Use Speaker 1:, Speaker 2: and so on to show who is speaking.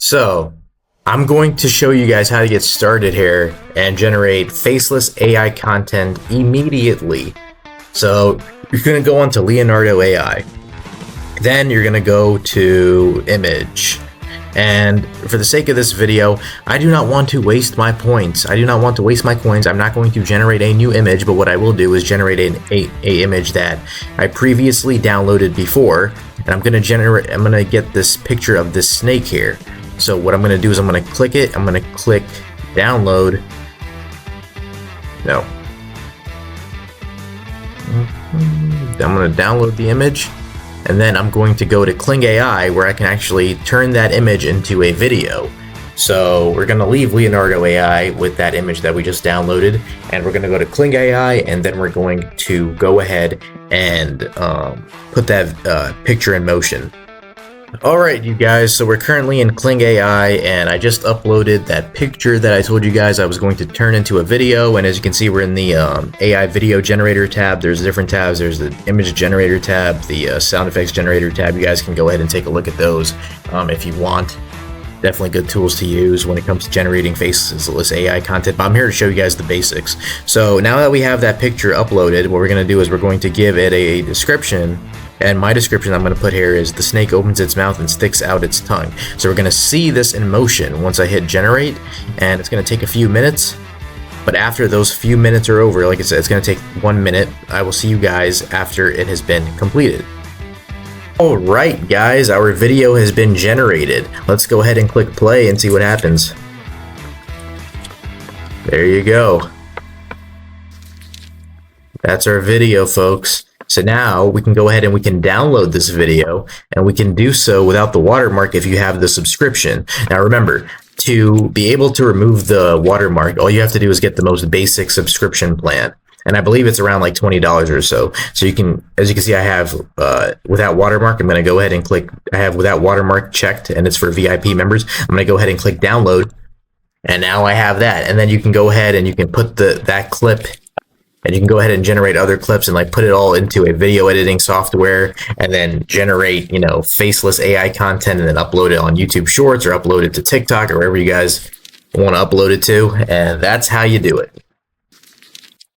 Speaker 1: So, I'm going to show you guys how to get started here and generate faceless AI content immediately. So, you're going to go onto Leonardo AI. Then you're going to go to image. And for the sake of this video, I do not want to waste my points. I do not want to waste my coins. I'm not going to generate a new image, but what I will do is generate a image that I previously downloaded before. And I'm going to get this picture of this snake here. So what I'm going to do is I'm going to click it. I'm going to click download. No. I'm going to download the image. And then I'm going to go to Kling AI where I can actually turn that image into a video. So we're going to leave Leonardo AI with that image that we just downloaded. And we're going to go to Kling AI and then we're going to go ahead and put that picture in motion. Alright you guys, so we're currently in Kling AI and I just uploaded that picture that I told you guys I was going to turn into a video, and as you can see we're in the AI video generator tab. There's different tabs. There's the image generator tab, the sound effects generator tab. You guys can go ahead and take a look at those if you want. Definitely good tools to use when it comes to generating faceless AI content, but I'm here to show you guys the basics. So now that we have that picture uploaded, what we're going to do is we're going to give it a description. And my description I'm going to put here is the snake opens its mouth and sticks out its tongue. So we're going to see this in motion once I hit generate, and it's going to take a few minutes. But after those few minutes are over, like I said, it's going to take 1 minute. I will see you guys after it has been completed. Alright guys, our video has been generated. Let's go ahead and click play and see what happens. There you go. That's our video, folks. So now we can go ahead and we can download this video, and we can do so without the watermark if you have the subscription. Now remember, to be able to remove the watermark, all you have to do is get the most basic subscription plan. And I believe it's around like $20 or so. So you can, as you can see, I have without watermark. I'm going to go ahead and click, I have without watermark checked, and it's for VIP members. I'm going to go ahead and click download. And now I have that. And then you can go ahead and you can put that clip, and you can go ahead and generate other clips and like put it all into a video editing software, and then generate, you know, faceless AI content, and then upload it on YouTube Shorts or upload it to TikTok or wherever you guys want to upload it to. And that's how you do it.